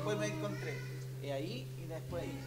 después me encontré. Ahí y después ahí.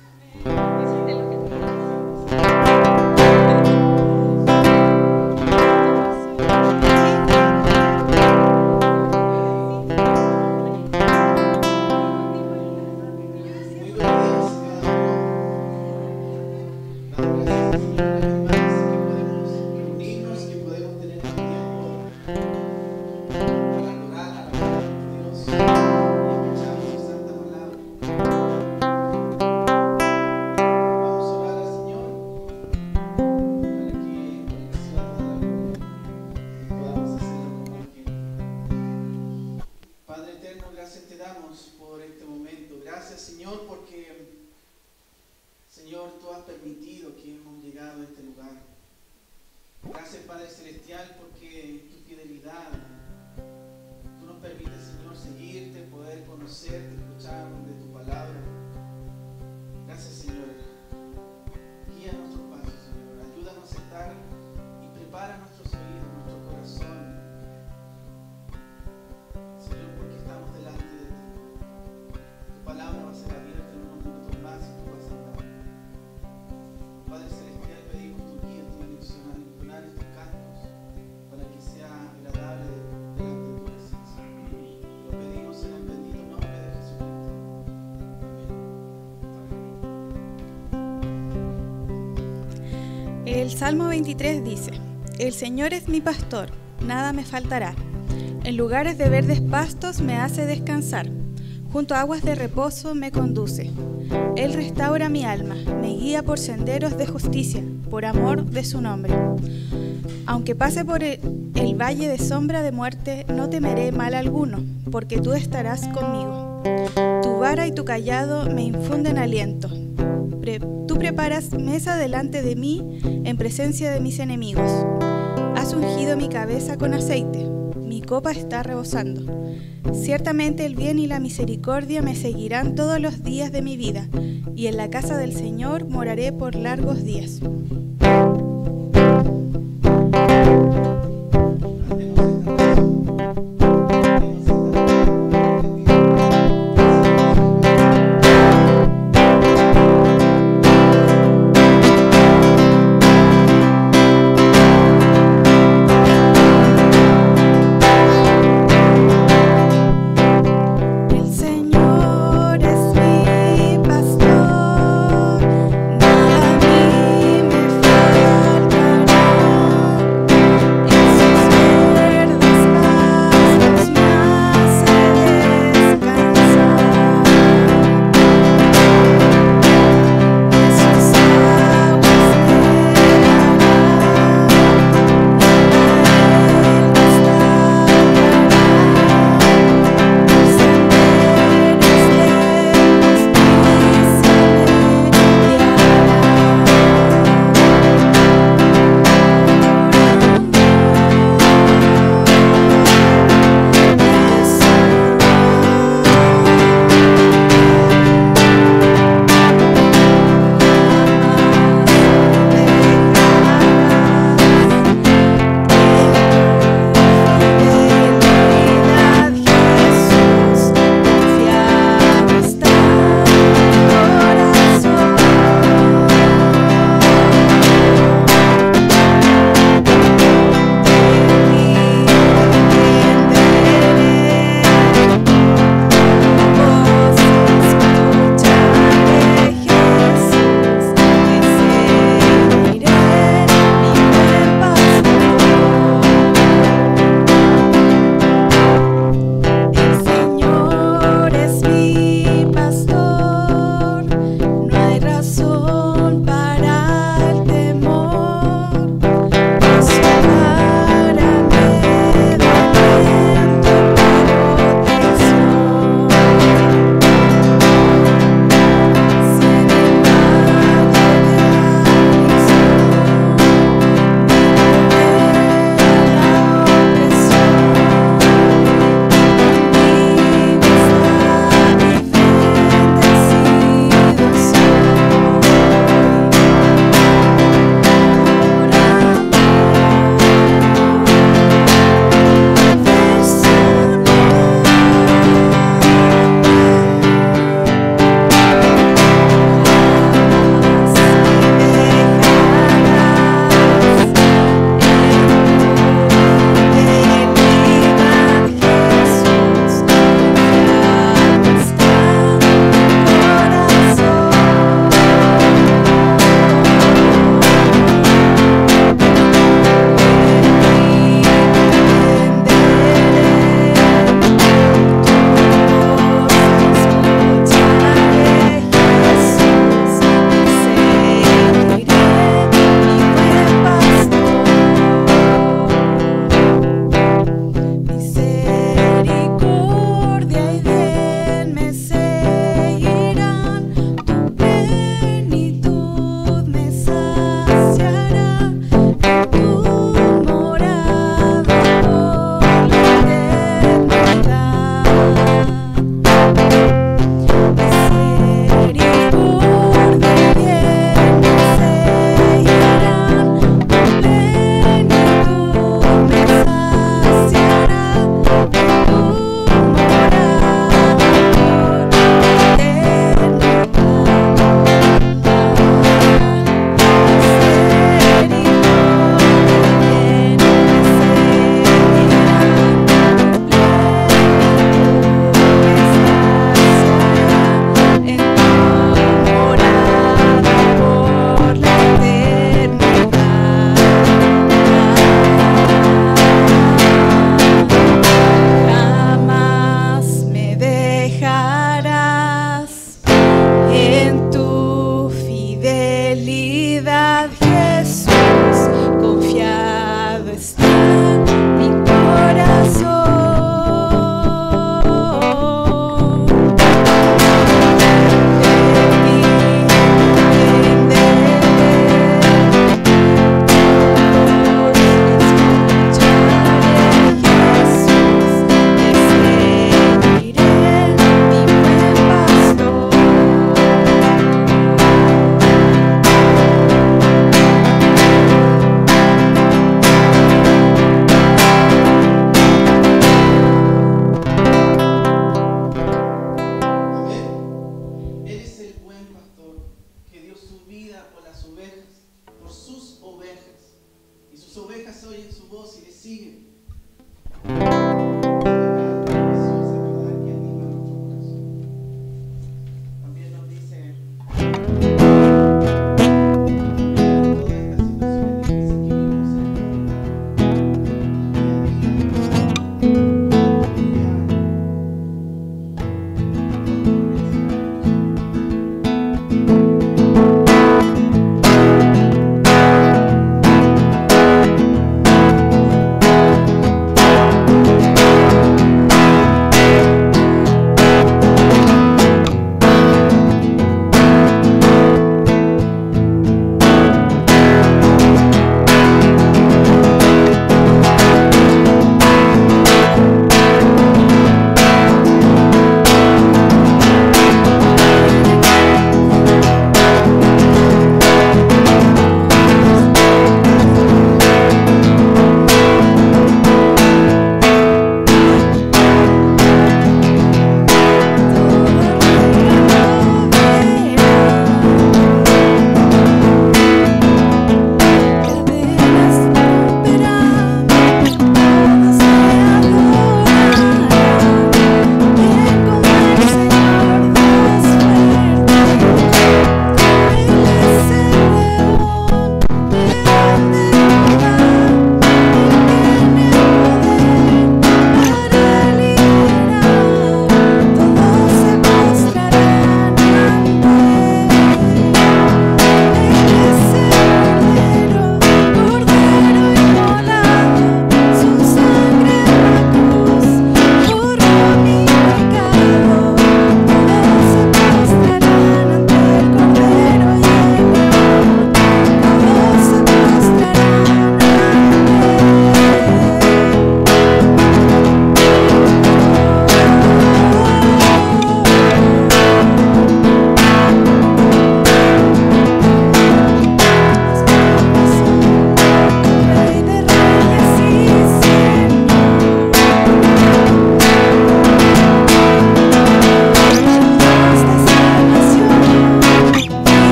El Salmo 23 dice: El Señor es mi pastor, nada me faltará. En lugares de verdes pastos me hace descansar, junto a aguas de reposo me conduce. Él restaura mi alma, me guía por senderos de justicia, por amor de su nombre. Aunque pase por el valle de sombra de muerte, no temeré mal alguno, porque tú estarás conmigo. Tu vara y tu cayado me infunden aliento. Tú preparas mesa delante de mí en presencia de mis enemigos. Has ungido mi cabeza con aceite, mi copa está rebosando. Ciertamente el bien y la misericordia me seguirán todos los días de mi vida, y en la casa del Señor moraré por largos días. Me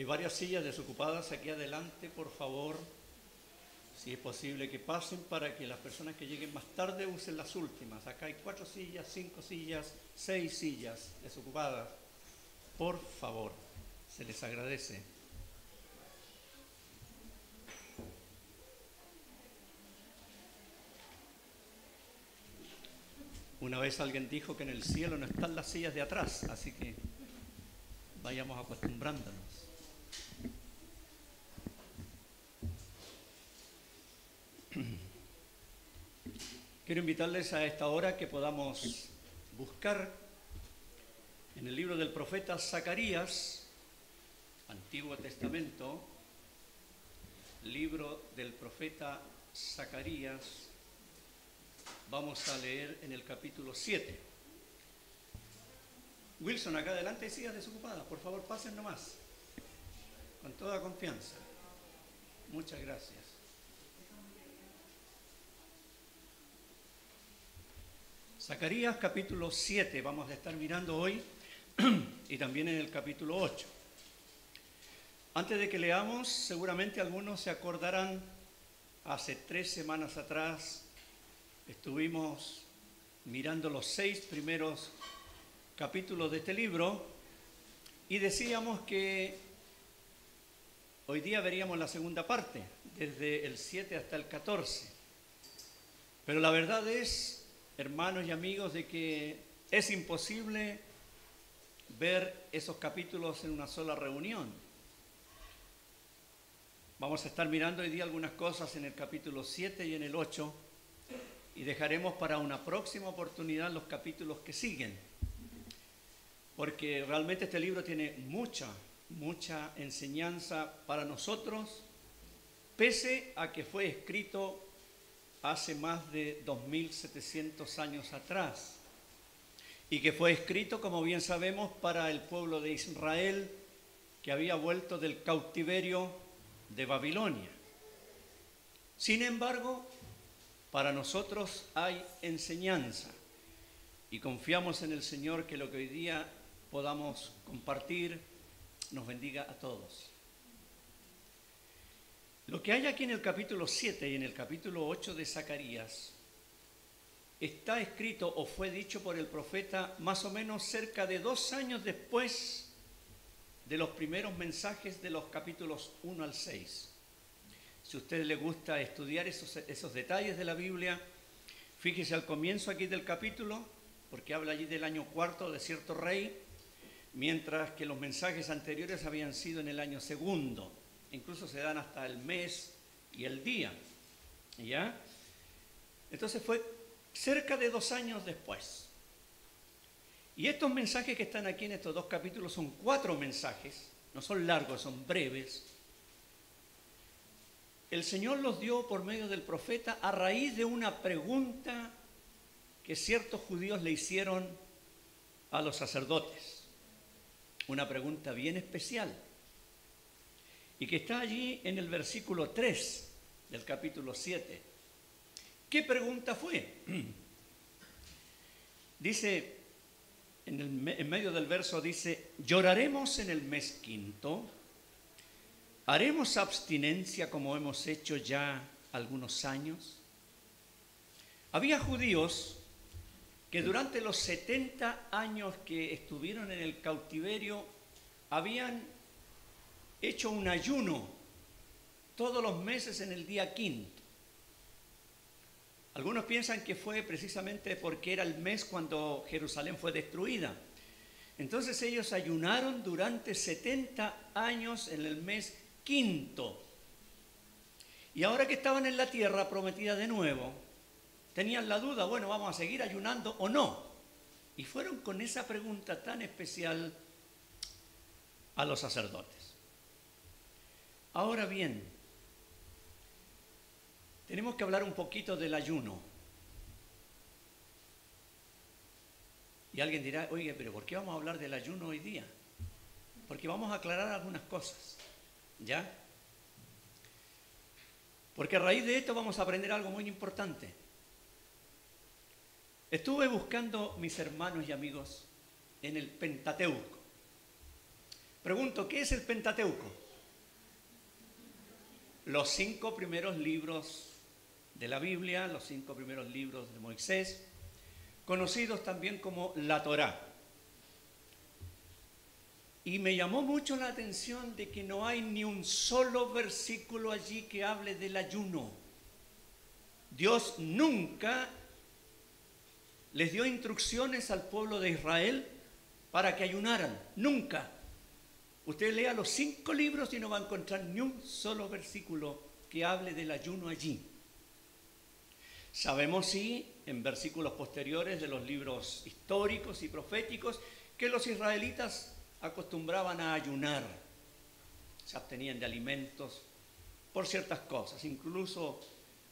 Hay varias sillas desocupadas aquí adelante, por favor, si es posible que pasen para que las personas que lleguen más tarde usen las últimas. Acá hay 4 sillas, 5 sillas, 6 sillas desocupadas. Por favor, se les agradece. Una vez alguien dijo que en el cielo no están las sillas de atrás, así que vayamos acostumbrándonos. Quiero invitarles a esta hora que podamos buscar en el libro del profeta Zacarías, Antiguo Testamento, libro del profeta Zacarías. Vamos a leer en el capítulo 7. Wilson, acá adelante hay sillas desocupadas. Por favor, pasen nomás. Con toda confianza. Muchas gracias. Zacarías capítulo 7 vamos a estar mirando hoy y también en el capítulo 8. Antes de que leamos, seguramente algunos se acordarán, hace 3 semanas atrás estuvimos mirando los 6 primeros capítulos de este libro y decíamos que hoy día veríamos la segunda parte, desde el 7 hasta el 14. Pero la verdad es, hermanos y amigos, de que es imposible ver esos capítulos en una sola reunión. Vamos a estar mirando hoy día algunas cosas en el capítulo 7 y en el 8 y dejaremos para una próxima oportunidad los capítulos que siguen, porque realmente este libro tiene mucha enseñanza para nosotros, pese a que fue escrito hace más de 2700 años atrás y que fue escrito, como bien sabemos, para el pueblo de Israel que había vuelto del cautiverio de Babilonia. Sin embargo, para nosotros hay enseñanza y confiamos en el Señor que lo que hoy día podamos compartir nos bendiga a todos. Lo que hay aquí en el capítulo 7 y en el capítulo 8 de Zacarías está escrito o fue dicho por el profeta más o menos cerca de 2 años después de los primeros mensajes de los capítulos 1 al 6. Si a usted le gusta estudiar esos detalles de la Biblia, fíjese al comienzo aquí del capítulo, porque habla allí del año 4 de cierto rey, mientras que los mensajes anteriores habían sido en el año 2. Incluso se dan hasta el mes y el día, ¿ya? Entonces fue cerca de 2 años después. Y estos mensajes que están aquí en estos 2 capítulos son 4 mensajes, no son largos, son breves. El Señor los dio por medio del profeta a raíz de una pregunta que ciertos judíos le hicieron a los sacerdotes. Una pregunta bien especial y que está allí en el versículo 3 del capítulo 7. ¿Qué pregunta fue? Dice, en medio del verso dice: ¿lloraremos en el mes 5? ¿Haremos abstinencia como hemos hecho ya algunos años? Había judíos que durante los 70 años que estuvieron en el cautiverio habían hecho un ayuno todos los meses en el día 5. Algunos piensan que fue precisamente porque era el mes cuando Jerusalén fue destruida. Entonces ellos ayunaron durante 70 años en el mes 5. Y ahora que estaban en la tierra prometida de nuevo, tenían la duda, bueno, ¿vamos a seguir ayunando o no? Y fueron con esa pregunta tan especial a los sacerdotes. Ahora bien, tenemos que hablar un poquito del ayuno. Y alguien dirá, oye, pero ¿por qué vamos a hablar del ayuno hoy día? Porque vamos a aclarar algunas cosas, ¿ya? Porque a raíz de esto vamos a aprender algo muy importante. Estuve buscando, mis hermanos y amigos, en el Pentateuco. Pregunto, ¿qué es el Pentateuco? Los 5 primeros libros de la Biblia, los 5 primeros libros de Moisés, conocidos también como la Torá. Y me llamó mucho la atención de que no hay ni un solo versículo allí que hable del ayuno. Dios nunca les dio instrucciones al pueblo de Israel para que ayunaran, nunca. Usted lea los 5 libros y no va a encontrar ni un solo versículo que hable del ayuno allí. Sabemos sí, en versículos posteriores de los libros históricos y proféticos, que los israelitas acostumbraban a ayunar, se abstenían de alimentos por ciertas cosas, incluso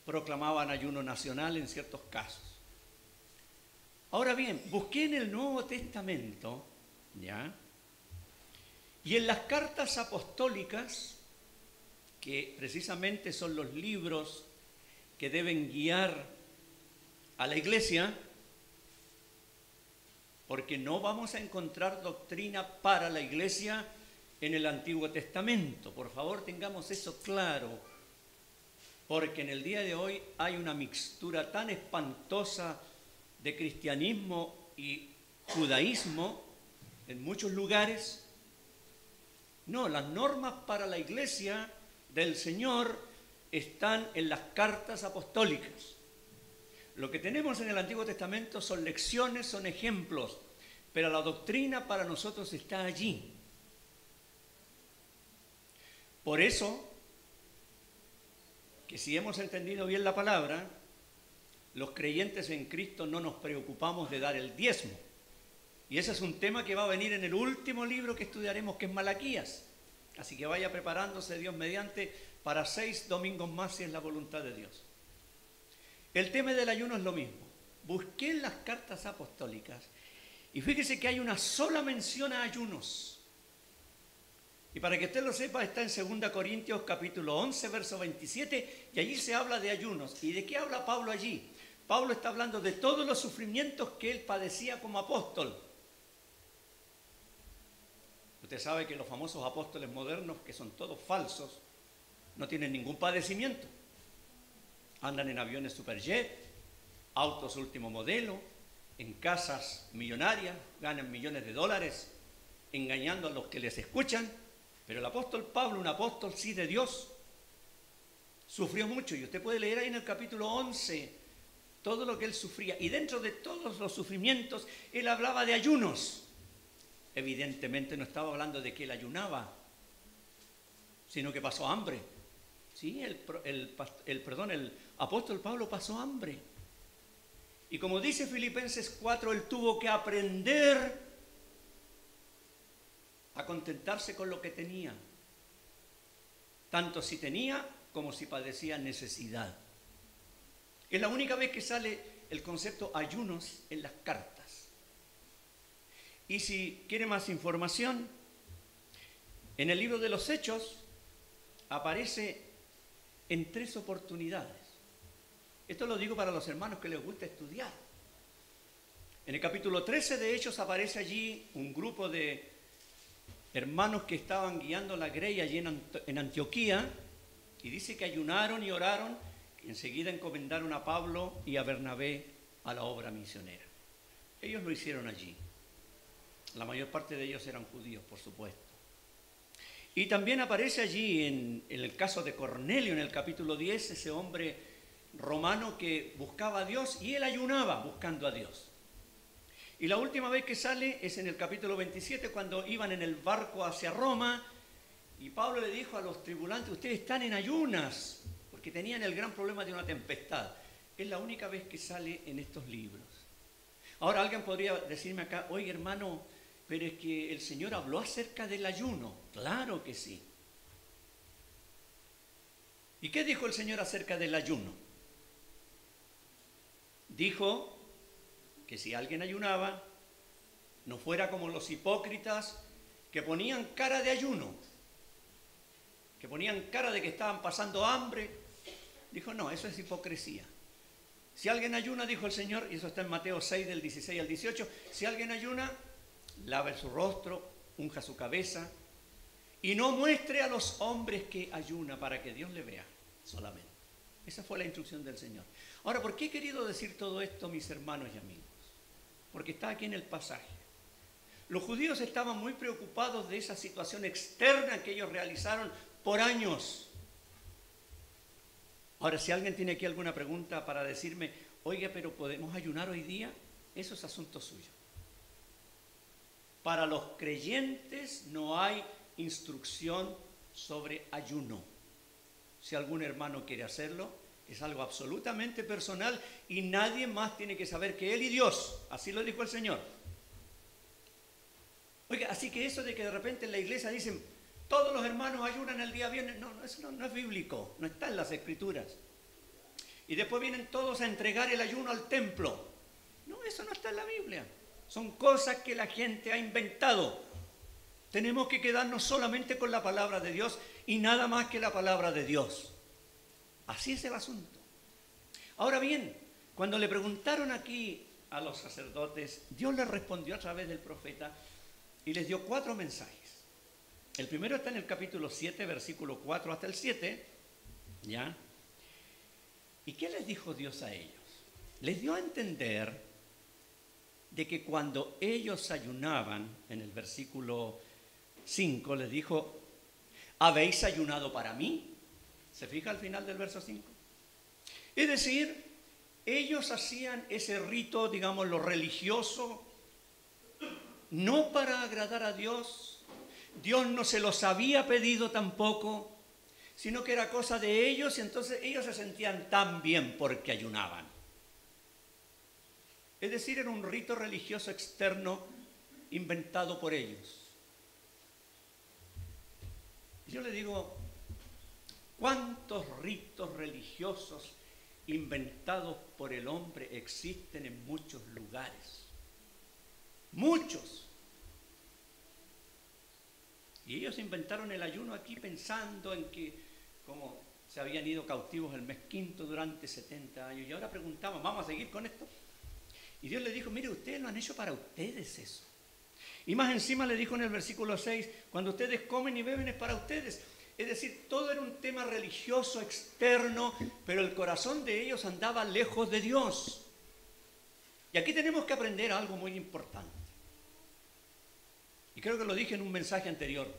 proclamaban ayuno nacional en ciertos casos. Ahora bien, busqué en el Nuevo Testamento, ¿ya? Y en las cartas apostólicas, que precisamente son los libros que deben guiar a la iglesia, porque no vamos a encontrar doctrina para la iglesia en el Antiguo Testamento. Por favor, tengamos eso claro, porque en el día de hoy hay una mixtura tan espantosa de cristianismo y judaísmo en muchos lugares. No, las normas para la iglesia del Señor están en las cartas apostólicas. Lo que tenemos en el Antiguo Testamento son lecciones, son ejemplos, pero la doctrina para nosotros está allí. Por eso, que si hemos entendido bien la palabra, los creyentes en Cristo no nos preocupamos de dar el diezmo. Y ese es un tema que va a venir en el último libro que estudiaremos, que es Malaquías. Así que vaya preparándose, Dios mediante, para 6 domingos más, si es la voluntad de Dios. El tema del ayuno es lo mismo. Busqué en las cartas apostólicas y fíjese que hay una sola mención a ayunos. Y para que usted lo sepa, está en 2 Corintios capítulo 11, verso 27, y allí se habla de ayunos. ¿Y de qué habla Pablo allí? Pablo está hablando de todos los sufrimientos que él padecía como apóstol. Usted sabe que los famosos apóstoles modernos, que son todos falsos, no tienen ningún padecimiento. Andan en aviones superjet, autos último modelo, en casas millonarias, ganan millones de dólares, engañando a los que les escuchan. Pero el apóstol Pablo, un apóstol sí de Dios, sufrió mucho. Y usted puede leer ahí en el capítulo 11 todo lo que él sufría. Y dentro de todos los sufrimientos, él hablaba de ayunos. Evidentemente no estaba hablando de que él ayunaba, sino que pasó hambre. Sí, el apóstol Pablo pasó hambre. Y como dice Filipenses 4, él tuvo que aprender a contentarse con lo que tenía, tanto si tenía como si padecía necesidad. Es la única vez que sale el concepto ayunos en las cartas. Y si quiere más información, en el libro de los Hechos aparece en 3 oportunidades. Esto lo digo para los hermanos que les gusta estudiar. En el capítulo 13 de Hechos aparece allí un grupo de hermanos que estaban guiando la grey allí en Antioquía, y dice que ayunaron y oraron, y enseguida encomendaron a Pablo y a Bernabé a la obra misionera. Ellos lo hicieron allí. La mayor parte de ellos eran judíos, por supuesto. Y también aparece allí en el caso de Cornelio, en el capítulo 10, ese hombre romano que buscaba a Dios y él ayunaba buscando a Dios. Y la última vez que sale es en el capítulo 27, cuando iban en el barco hacia Roma, y Pablo le dijo a los tripulantes: ustedes están en ayunas, porque tenían el gran problema de una tempestad. Es la única vez que sale en estos libros. Ahora alguien podría decirme acá: oye hermano, pero es que el Señor habló acerca del ayuno. Claro que sí. ¿Y qué dijo el Señor acerca del ayuno? Dijo que si alguien ayunaba, no fuera como los hipócritas que ponían cara de ayuno, que ponían cara de que estaban pasando hambre. Dijo: no, eso es hipocresía. Si alguien ayuna, dijo el Señor, y eso está en Mateo 6 del 16 al 18, si alguien ayuna, lave su rostro, unja su cabeza y no muestre a los hombres que ayuna para que Dios le vea solamente. Esa fue la instrucción del Señor. Ahora, ¿por qué he querido decir todo esto, mis hermanos y amigos? Porque está aquí en el pasaje. Los judíos estaban muy preocupados de esa situación externa que ellos realizaron por años. Ahora, si alguien tiene aquí alguna pregunta para decirme, oiga, pero ¿podemos ayunar hoy día? Eso es asunto suyo. Para los creyentes no hay instrucción sobre ayuno. Si algún hermano quiere hacerlo, es algo absolutamente personal y nadie más tiene que saber que él y Dios. Así lo dijo el Señor. Oiga, así que eso de que de repente en la iglesia dicen, todos los hermanos ayunan el día viernes, no, eso no es bíblico, no está en las Escrituras. Y después vienen todos a entregar el ayuno al templo. No, eso no está en la Biblia. Son cosas que la gente ha inventado. Tenemos que quedarnos solamente con la palabra de Dios y nada más que la palabra de Dios. Así es el asunto. Ahora bien, cuando le preguntaron aquí a los sacerdotes, Dios les respondió a través del profeta y les dio 4 mensajes. El primero está en el capítulo 7, versículo 4 hasta el 7, ¿ya? ¿Y qué les dijo Dios a ellos? Les dio a entender de que cuando ellos ayunaban, en el versículo 5, les dijo, ¿habéis ayunado para mí? ¿Se fija al final del verso 5? Es decir, ellos hacían ese rito, digamos, lo religioso, no para agradar a Dios. Dios no se los había pedido tampoco, sino que era cosa de ellos y entonces ellos se sentían tan bien porque ayunaban. Es decir, era un rito religioso externo inventado por ellos. Yo le digo, ¿cuántos ritos religiosos inventados por el hombre existen en muchos lugares? Muchos. Y ellos inventaron el ayuno aquí pensando en que, como se habían ido cautivos el mes quinto durante 70 años, y ahora preguntaban, ¿vamos a seguir con esto? Y Dios le dijo, mire, ustedes lo han hecho para ustedes eso. Y más encima le dijo en el versículo 6, cuando ustedes comen y beben es para ustedes. Es decir, todo era un tema religioso externo, pero el corazón de ellos andaba lejos de Dios. Y aquí tenemos que aprender algo muy importante. Y creo que lo dije en un mensaje anterior.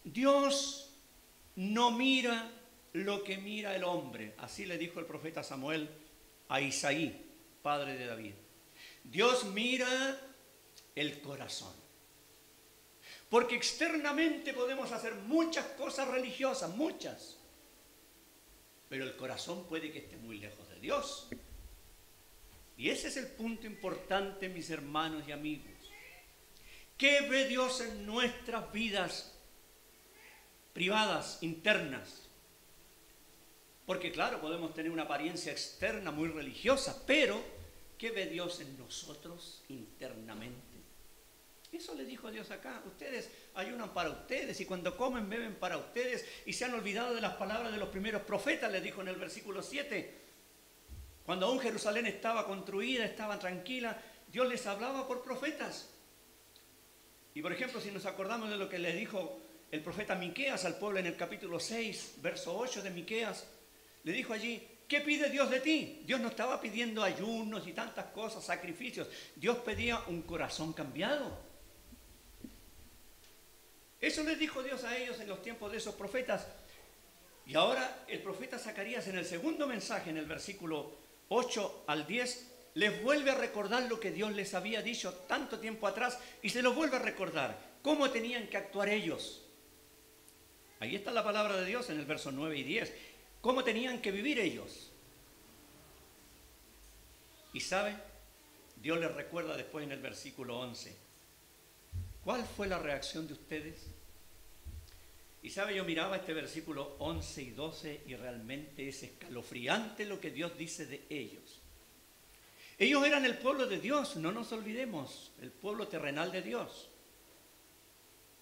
Dios no mira lo que mira el hombre. Así le dijo el profeta Samuel a Isaí, padre de David. Dios mira el corazón. Porque externamente podemos hacer muchas cosas religiosas, muchas. Pero el corazón puede que esté muy lejos de Dios. Y ese es el punto importante, mis hermanos y amigos. ¿Qué ve Dios en nuestras vidas privadas, internas? Porque claro, podemos tener una apariencia externa muy religiosa, pero ¿qué ve Dios en nosotros internamente? Eso le dijo Dios acá. Ustedes ayunan para ustedes y cuando comen, beben para ustedes y se han olvidado de las palabras de los primeros profetas, le dijo en el versículo 7. Cuando aún Jerusalén estaba construida, estaba tranquila, Dios les hablaba por profetas. Y por ejemplo, si nos acordamos de lo que le dijo el profeta Miqueas al pueblo en el capítulo 6, verso 8 de Miqueas, le dijo allí, ¿qué pide Dios de ti? Dios no estaba pidiendo ayunos y tantas cosas, sacrificios. Dios pedía un corazón cambiado. Eso les dijo Dios a ellos en los tiempos de esos profetas. Y ahora el profeta Zacarías en el segundo mensaje, en el versículo 8 al 10, les vuelve a recordar lo que Dios les había dicho tanto tiempo atrás y se los vuelve a recordar. ¿Cómo tenían que actuar ellos? Ahí está la palabra de Dios en el verso 9 y 10. ¿Cómo tenían que vivir ellos? Y ¿sabe? Dios les recuerda después en el versículo 11. ¿Cuál fue la reacción de ustedes? Y ¿sabe? Yo miraba este versículo 11 y 12 y realmente es escalofriante lo que Dios dice de ellos. Ellos eran el pueblo de Dios, no nos olvidemos, el pueblo terrenal de Dios.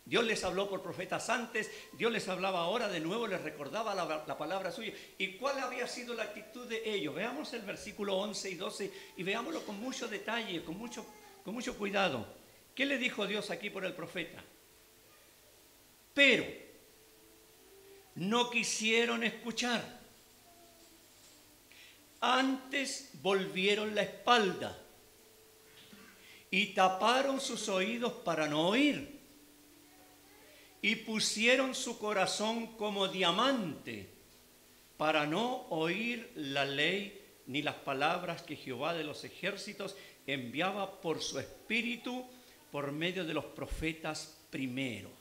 Dios les habló por profetas antes, Dios les hablaba ahora de nuevo, les recordaba la palabra suya. ¿Y cuál había sido la actitud de ellos? Veamos el versículo 11 y 12 y veámoslo con mucho detalle, con mucho cuidado. ¿Qué le dijo Dios aquí por el profeta? pero no quisieron escuchar. Antes volvieron la espalda y taparon sus oídos para no oír. Y pusieron su corazón como diamante para no oír la ley ni las palabras que Jehová de los ejércitos enviaba por su espíritu por medio de los profetas primeros.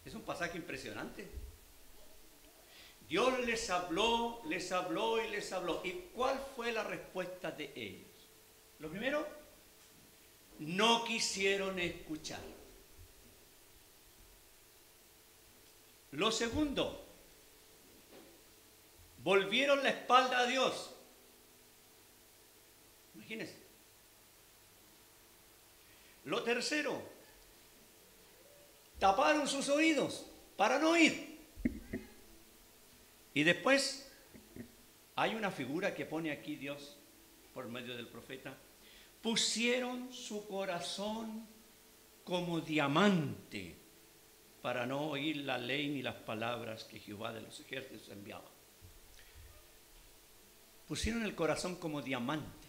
Es un pasaje impresionante. Dios les habló y les habló. ¿Y cuál fue la respuesta de ellos? Lo primero, no quisieron escuchar. Lo segundo, volvieron la espalda a Dios. Imagínense. Lo tercero, taparon sus oídos para no oír. Y después hay una figura que pone aquí Dios por medio del profeta. Pusieron su corazón como diamante para no oír la ley ni las palabras que Jehová de los ejércitos enviaba. Pusieron el corazón como diamante.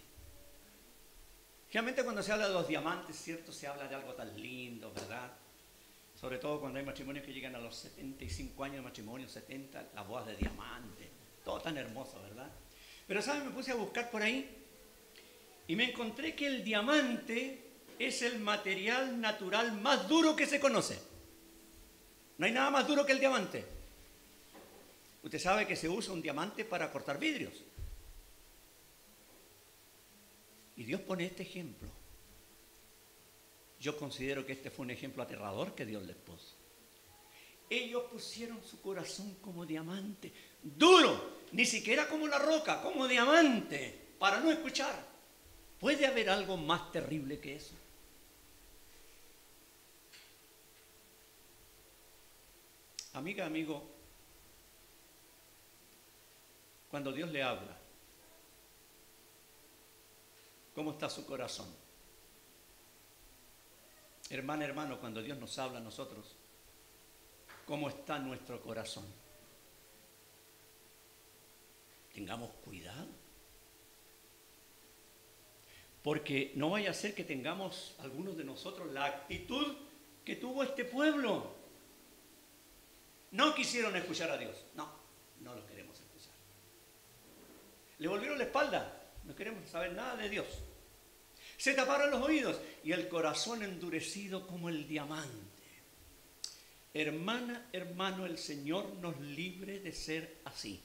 Realmente cuando se habla de los diamantes, ¿cierto? Se habla de algo tan lindo, ¿verdad? Sobre todo cuando hay matrimonios que llegan a los 75 años de matrimonio, 70, las bodas de diamante, todo tan hermoso, ¿verdad? Pero, ¿saben? Me puse a buscar por ahí y me encontré que el diamante es el material natural más duro que se conoce. No hay nada más duro que el diamante. Usted sabe que se usa un diamante para cortar vidrios. Y Dios pone este ejemplo. Yo considero que este fue un ejemplo aterrador que Dios les puso. Ellos pusieron su corazón como diamante, duro, ni siquiera como la roca, como diamante, para no escuchar. ¿Puede haber algo más terrible que eso? Amiga, amigo, cuando Dios le habla, ¿cómo está su corazón? Hermana, hermano, cuando Dios nos habla a nosotros, ¿cómo está nuestro corazón? Tengamos cuidado. Porque no vaya a ser que tengamos algunos de nosotros la actitud que tuvo este pueblo. No quisieron escuchar a Dios. No lo queremos escuchar. Le volvieron la espalda. No queremos saber nada de Dios. Se taparon los oídos y el corazón endurecido como el diamante. Hermana, hermano, el Señor nos libre de ser así.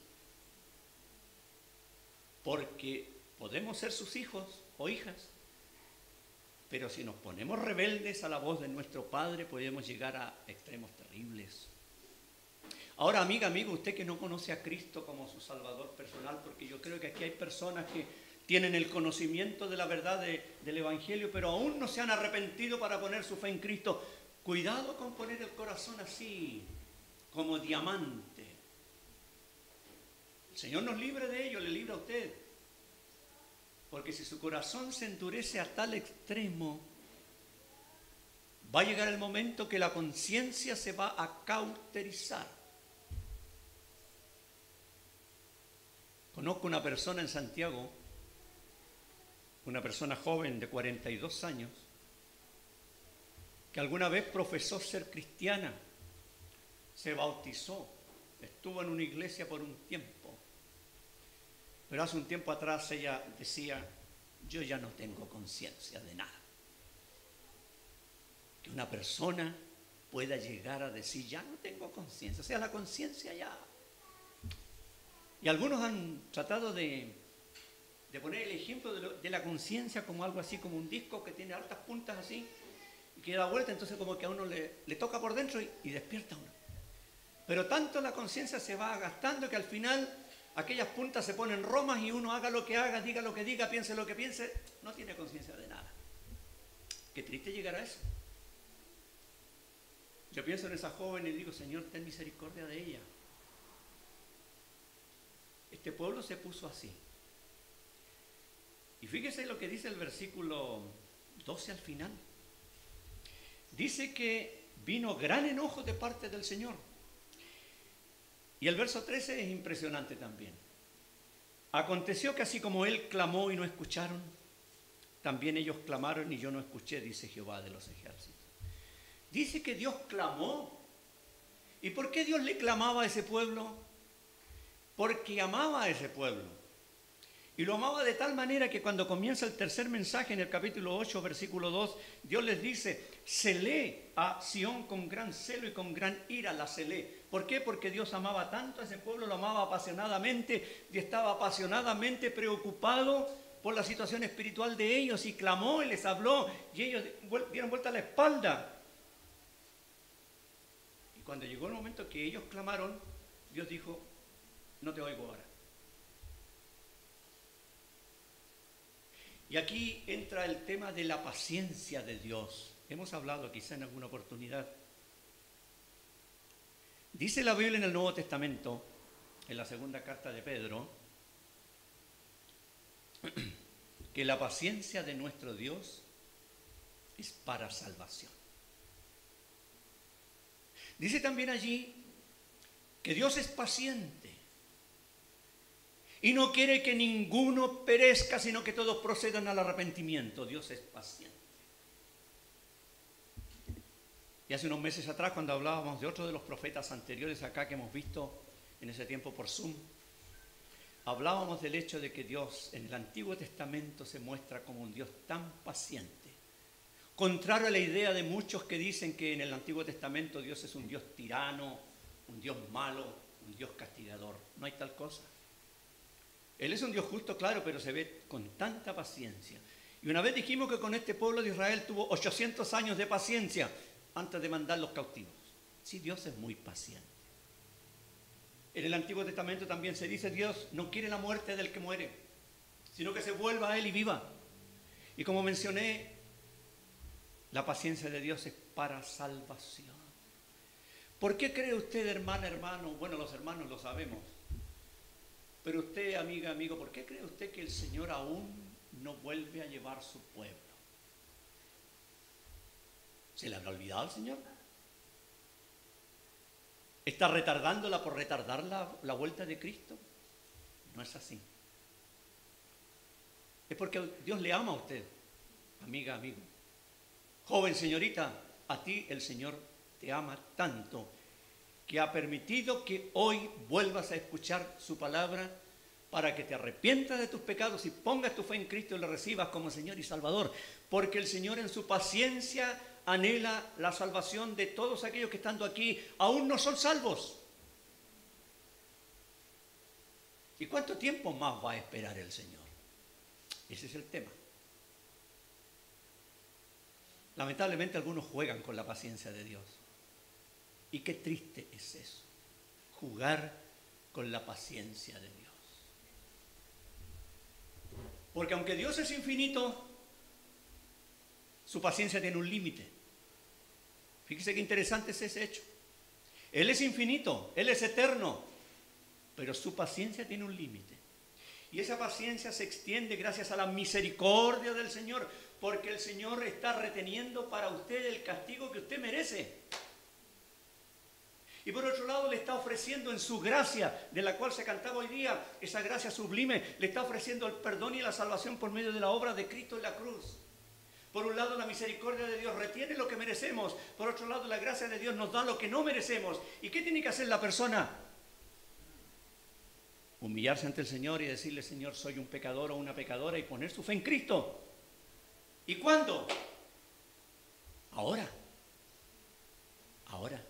Porque podemos ser sus hijos o hijas, pero si nos ponemos rebeldes a la voz de nuestro Padre, podemos llegar a extremos terribles. Ahora, amiga, amigo, usted que no conoce a Cristo como su Salvador personal, porque yo creo que aquí hay personas que tienen el conocimiento de la verdad del Evangelio, pero aún no se han arrepentido para poner su fe en Cristo. Cuidado con poner el corazón así, como diamante. El Señor nos libre de ello, le libra a usted. Porque si su corazón se endurece a tal extremo, va a llegar el momento que la conciencia se va a cauterizar. Conozco una persona en Santiago, una persona joven de 42 años, que alguna vez profesó ser cristiana, se bautizó, estuvo en una iglesia por un tiempo, pero hace un tiempo atrás ella decía, yo ya no tengo conciencia de nada. Que una persona pueda llegar a decir, ya no tengo conciencia, o sea, la conciencia ya. Y algunos han tratado de poner el ejemplo de la conciencia como algo así, como un disco que tiene altas puntas así, y que da vuelta, entonces como que a uno le toca por dentro y despierta uno. Pero tanto la conciencia se va gastando que al final aquellas puntas se ponen romas y uno haga lo que haga, diga lo que diga, piense lo que piense, no tiene conciencia de nada. Qué triste llegar a eso. Yo pienso en esa joven y digo, Señor, ten misericordia de ella. Este pueblo se puso así. Y fíjese lo que dice el versículo 12 al final. dice que vino gran enojo de parte del Señor. Y el verso 13 es impresionante también. Aconteció que así como él clamó y no escucharon, también ellos clamaron y yo no escuché, dice Jehová de los ejércitos. Dice que Dios clamó. ¿Y por qué Dios le clamaba a ese pueblo? Porque amaba a ese pueblo. Y lo amaba de tal manera que cuando comienza el tercer mensaje en el capítulo 8, versículo 2, Dios les dice, celé a Sión con gran celo y con gran ira la celé. ¿Por qué? Porque Dios amaba tanto a ese pueblo, lo amaba apasionadamente y estaba apasionadamente preocupado por la situación espiritual de ellos y clamó y les habló y ellos dieron vuelta a la espalda. Y cuando llegó el momento que ellos clamaron, Dios dijo, no te oigo ahora. Y aquí entra el tema de la paciencia de Dios. Hemos hablado quizá en alguna oportunidad. Dice la Biblia en el Nuevo Testamento, en la segunda carta de Pedro, que la paciencia de nuestro Dios es para salvación. Dice también allí que Dios es paciente y no quiere que ninguno perezca, sino que todos procedan al arrepentimiento. Dios es paciente. Y hace unos meses atrás, cuando hablábamos de otro de los profetas anteriores acá que hemos visto en ese tiempo por Zoom, hablábamos del hecho de que Dios en el Antiguo Testamento se muestra como un Dios tan paciente. Contrario a la idea de muchos que dicen que en el Antiguo Testamento Dios es un Dios tirano, un Dios malo, un Dios castigador. No hay tal cosa. Él es un Dios justo, claro, pero se ve con tanta paciencia. Y una vez dijimos que con este pueblo de Israel tuvo 800 años de paciencia antes de mandar los cautivos. Sí, Dios es muy paciente. En el Antiguo Testamento también se dice, Dios no quiere la muerte del que muere, sino que se vuelva a Él y viva. Y como mencioné, la paciencia de Dios es para salvación. ¿Por qué cree usted, hermana, hermano? Bueno, los hermanos lo sabemos. Pero usted, amiga, amigo, ¿por qué cree usted que el Señor aún no vuelve a llevar su pueblo? ¿Se le habrá olvidado al Señor? ¿Está retardándola por retardar la vuelta de Cristo? No es así. Es porque Dios le ama a usted, amiga, amigo. Joven señorita, a ti el Señor te ama tanto que ha permitido que hoy vuelvas a escuchar su palabra para que te arrepientas de tus pecados y pongas tu fe en Cristo y lo recibas como Señor y Salvador. Porque el Señor en su paciencia anhela la salvación de todos aquellos que estando aquí aún no son salvos. ¿Y cuánto tiempo más va a esperar el Señor? Ese es el tema. Lamentablemente algunos juegan con la paciencia de Dios. Y qué triste es eso, jugar con la paciencia de Dios. Porque aunque Dios es infinito, su paciencia tiene un límite. Fíjese qué interesante es ese hecho. Él es infinito, Él es eterno, pero su paciencia tiene un límite. Y esa paciencia se extiende gracias a la misericordia del Señor, porque el Señor está reteniendo para usted el castigo que usted merece. Y por otro lado le está ofreciendo en su gracia, de la cual se cantaba hoy día, esa gracia sublime, le está ofreciendo el perdón y la salvación por medio de la obra de Cristo en la cruz. Por un lado la misericordia de Dios retiene lo que merecemos, por otro lado la gracia de Dios nos da lo que no merecemos. ¿Y qué tiene que hacer la persona? Humillarse ante el Señor y decirle, Señor, soy un pecador o una pecadora, y poner su fe en Cristo. ¿Y cuándo? Ahora. Ahora.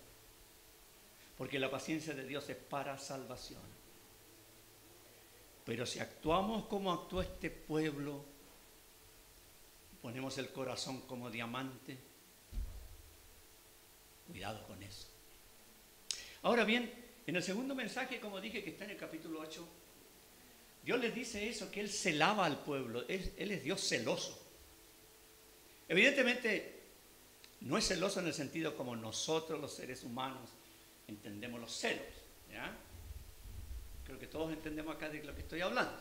Porque la paciencia de Dios es para salvación. Pero si actuamos como actuó este pueblo, ponemos el corazón como diamante, cuidado con eso. Ahora bien, en el segundo mensaje, como dije, que está en el capítulo 8, Dios les dice eso, que Él celaba al pueblo. Él es Dios celoso. Evidentemente, no es celoso en el sentido como nosotros los seres humanos entendemos los celos, ¿ya? Creo que todos entendemos acá de lo que estoy hablando.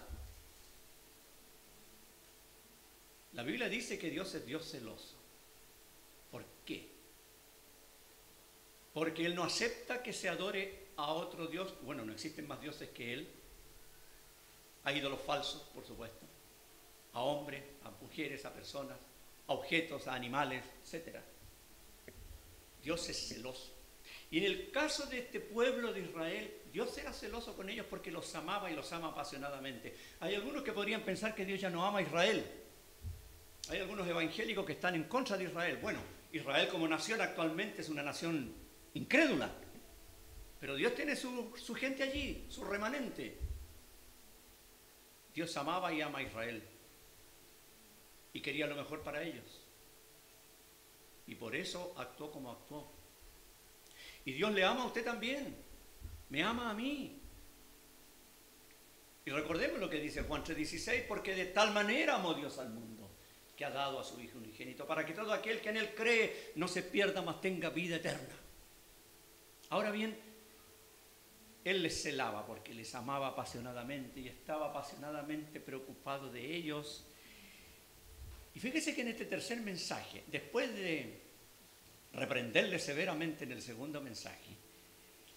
La Biblia dice que Dios es Dios celoso. ¿Por qué? porque Él no acepta que se adore a otro Dios. Bueno, no existen más dioses que Él. A ídolos falsos, por supuesto, a hombres, a mujeres, a personas, a objetos, a animales, etc. Dios es celoso. Y en el caso de este pueblo de Israel, Dios era celoso con ellos porque los amaba y los ama apasionadamente. Hay algunos que podrían pensar que Dios ya no ama a Israel. Hay algunos evangélicos que están en contra de Israel. Bueno, Israel como nación actualmente es una nación incrédula. Pero Dios tiene su gente allí, su remanente. Dios amaba y ama a Israel. Y quería lo mejor para ellos. Y por eso actuó como actuó. Y Dios le ama a usted también. Me ama a mí. Y recordemos lo que dice Juan 3:16, porque de tal manera amó Dios al mundo, que ha dado a su Hijo unigénito, para que todo aquel que en Él cree no se pierda, mas tenga vida eterna. Ahora bien, Él les celaba porque les amaba apasionadamente y estaba apasionadamente preocupado de ellos. Y fíjese que en este tercer mensaje, después de reprenderles severamente en el segundo mensaje,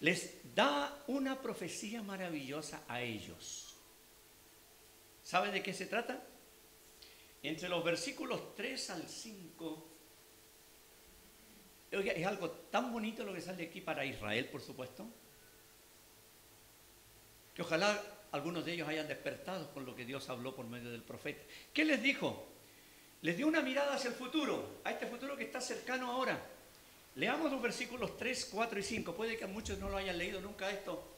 les da una profecía maravillosa a ellos. ¿Sabe de qué se trata? Entre los versículos 3 al 5, oiga, es algo tan bonito lo que sale aquí para Israel, por supuesto, que ojalá algunos de ellos hayan despertado con lo que Dios habló por medio del profeta. ¿Qué les dijo? Les dio una mirada hacia el futuro, a este futuro que está cercano ahora. Leamos los versículos 3, 4 y 5. Puede que a muchos no lo hayan leído nunca esto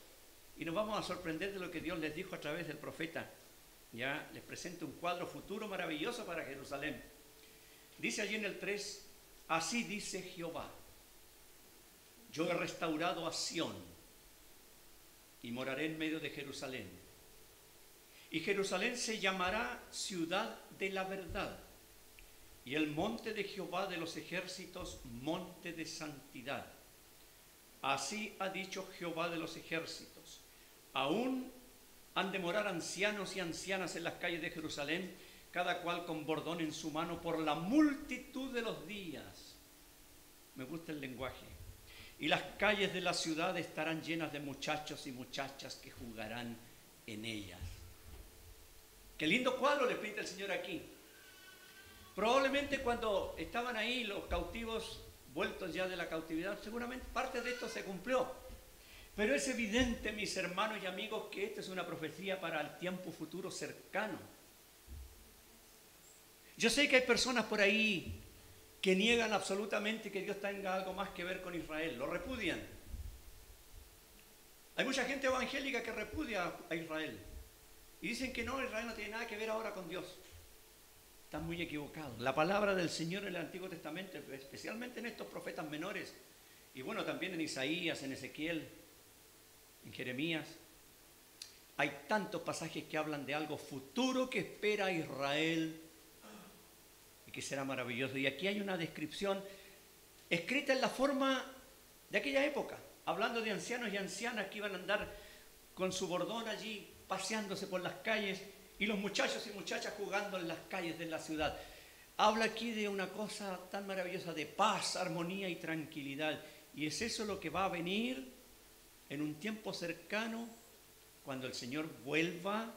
y nos vamos a sorprender de lo que Dios les dijo a través del profeta. Ya les presento un cuadro futuro maravilloso para Jerusalén. Dice allí en el 3, así dice Jehová, yo he restaurado a Sión y moraré en medio de Jerusalén. Y Jerusalén se llamará ciudad de la verdad. Y el monte de Jehová de los ejércitos, monte de santidad. Así ha dicho Jehová de los ejércitos. Aún han de morar ancianos y ancianas en las calles de Jerusalén, cada cual con bordón en su mano por la multitud de los días. Me gusta el lenguaje. Y las calles de la ciudad estarán llenas de muchachos y muchachas que jugarán en ellas. Qué lindo cuadro le pinta el Señor aquí. Probablemente cuando estaban ahí los cautivos vueltos ya de la cautividad, seguramente parte de esto se cumplió. Pero es evidente, mis hermanos y amigos, que esta es una profecía para el tiempo futuro cercano. Yo sé que hay personas por ahí que niegan absolutamente que Dios tenga algo más que ver con Israel, lo repudian. Hay mucha gente evangélica que repudia a Israel y dicen que no, Israel no tiene nada que ver ahora con Dios. Están muy equivocados. La palabra del Señor en el Antiguo Testamento, especialmente en estos profetas menores, y bueno, también en Isaías, en Ezequiel, en Jeremías, hay tantos pasajes que hablan de algo futuro que espera a Israel y que será maravilloso. Y aquí hay una descripción escrita en la forma de aquella época, hablando de ancianos y ancianas que iban a andar con su bordón allí, paseándose por las calles, y los muchachos y muchachas jugando en las calles de la ciudad. Habla aquí de una cosa tan maravillosa de paz, armonía y tranquilidad. Y es eso lo que va a venir en un tiempo cercano, cuando el Señor vuelva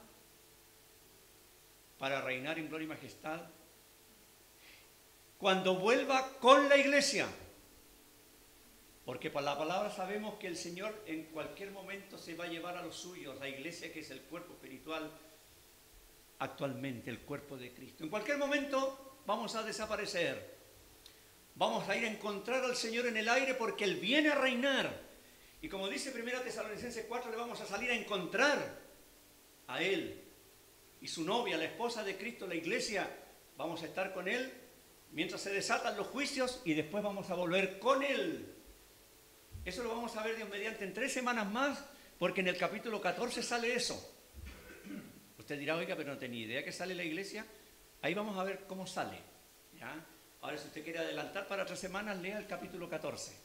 para reinar en gloria y majestad. Cuando vuelva con la iglesia. Porque por la palabra sabemos que el Señor en cualquier momento se va a llevar a los suyos, la iglesia que es el cuerpo espiritual, actualmente el cuerpo de Cristo. En cualquier momento vamos a desaparecer. Vamos a ir a encontrar al Señor en el aire porque Él viene a reinar. Y como dice 1 Tesalonicenses 4, le vamos a salir a encontrar a Él. Y su novia, la esposa de Cristo, la iglesia, vamos a estar con Él mientras se desatan los juicios y después vamos a volver con Él. Eso lo vamos a ver Dios mediante en 3 semanas más, porque en el capítulo 14 sale eso. Usted dirá, oiga, pero no tenía idea que sale la iglesia. Ahí vamos a ver cómo sale. ¿Ya? Ahora, si usted quiere adelantar para 3 semanas, lea el capítulo 14.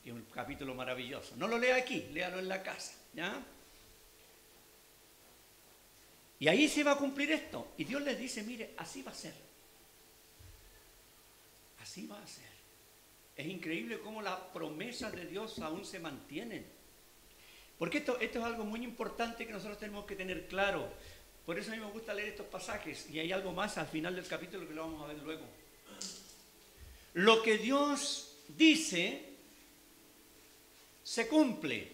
Que es un capítulo maravilloso. No lo lea aquí, léalo en la casa. ¿Ya? Y ahí se va a cumplir esto. Y Dios les dice, mire, así va a ser. Así va a ser. Es increíble cómo las promesas de Dios aún se mantienen. Porque esto es algo muy importante que nosotros tenemos que tener claro. Por eso a mí me gusta leer estos pasajes. Y hay algo más al final del capítulo que lo vamos a ver luego. Lo que Dios dice se cumple.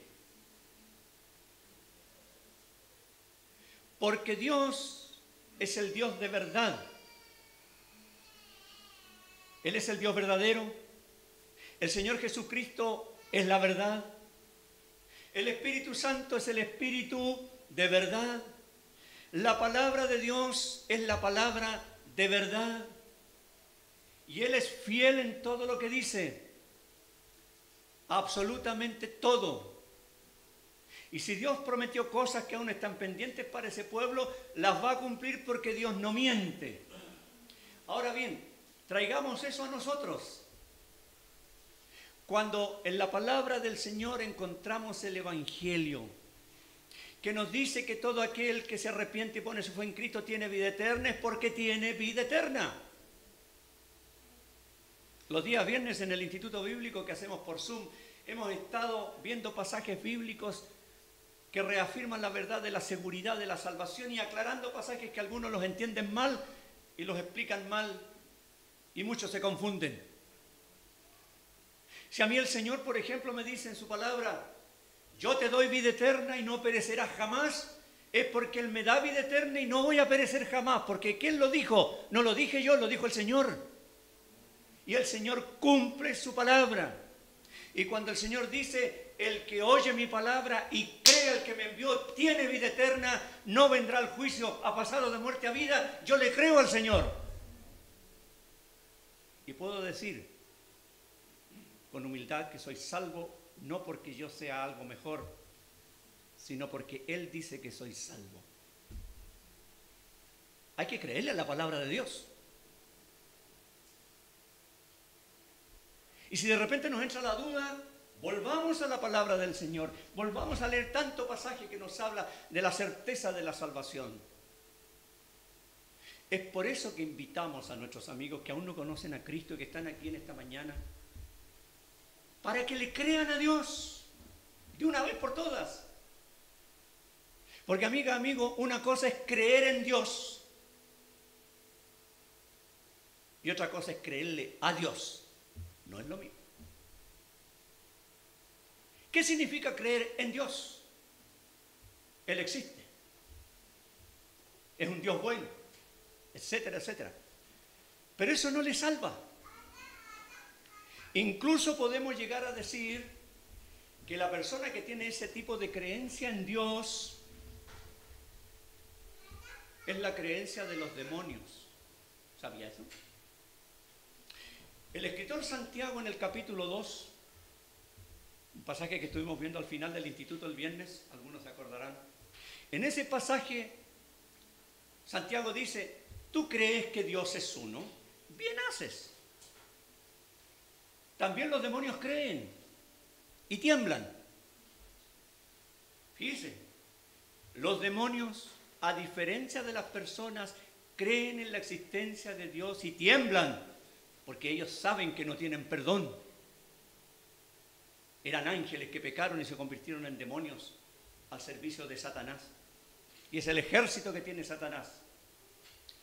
Porque Dios es el Dios de verdad. Él es el Dios verdadero. El Señor Jesucristo es la verdad. El Espíritu Santo es el Espíritu de verdad. La palabra de Dios es la palabra de verdad. Y Él es fiel en todo lo que dice. Absolutamente todo. Y si Dios prometió cosas que aún están pendientes para ese pueblo, las va a cumplir porque Dios no miente. Ahora bien, traigamos eso a nosotros. Cuando en la palabra del Señor encontramos el Evangelio, que nos dice que todo aquel que se arrepiente y pone su fe en Cristo tiene vida eterna, es porque tiene vida eterna. Los días viernes en el Instituto Bíblico que hacemos por Zoom, hemos estado viendo pasajes bíblicos que reafirman la verdad de la seguridad de la salvación y aclarando pasajes que algunos los entienden mal y los explican mal y muchos se confunden. Si a mí el Señor, por ejemplo, me dice en su palabra, yo te doy vida eterna y no perecerás jamás, es porque Él me da vida eterna y no voy a perecer jamás, porque ¿quién lo dijo? No lo dije yo, lo dijo el Señor. Y el Señor cumple su palabra. Y cuando el Señor dice, el que oye mi palabra y cree al que me envió tiene vida eterna, no vendrá al juicio, ha pasado de muerte a vida, yo le creo al Señor. Y puedo decir con humildad que soy salvo, no porque yo sea algo mejor, sino porque Él dice que soy salvo. Hay que creerle a la palabra de Dios. Y si de repente nos entra la duda, volvamos a la palabra del Señor, volvamos a leer tanto pasaje que nos habla de la certeza de la salvación. Es por eso que invitamos a nuestros amigos que aún no conocen a Cristo y que están aquí en esta mañana, para que le crean a Dios de una vez por todas. Porque amiga, amigo, una cosa es creer en Dios y otra cosa es creerle a Dios. No es lo mismo. ¿Qué significa creer en Dios? Él existe. Es un Dios bueno, etcétera, etcétera. Pero eso no le salva. Incluso podemos llegar a decir que la persona que tiene ese tipo de creencia en Dios es la creencia de los demonios. ¿Sabía eso? El escritor Santiago en el capítulo 2, un pasaje que estuvimos viendo al final del instituto el viernes, algunos se acordarán. En ese pasaje, Santiago dice, ¿tú crees que Dios es uno? Bien haces. También los demonios creen y tiemblan. Fíjense, los demonios, a diferencia de las personas, creen en la existencia de Dios y tiemblan, porque ellos saben que no tienen perdón. Eran ángeles que pecaron y se convirtieron en demonios al servicio de Satanás. Y es el ejército que tiene Satanás.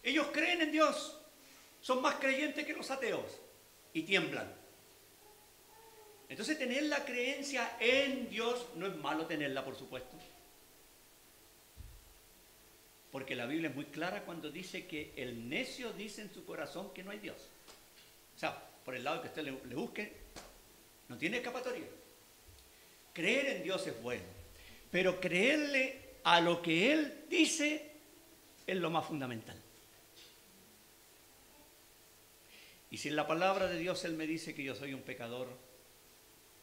Ellos creen en Dios, son más creyentes que los ateos y tiemblan. Entonces tener la creencia en Dios no es malo tenerla, por supuesto. Porque la Biblia es muy clara cuando dice que el necio dice en su corazón que no hay Dios. O sea, por el lado que usted le busque, no tiene escapatoria. Creer en Dios es bueno, pero creerle a lo que Él dice es lo más fundamental. Y si en la palabra de Dios Él me dice que yo soy un pecador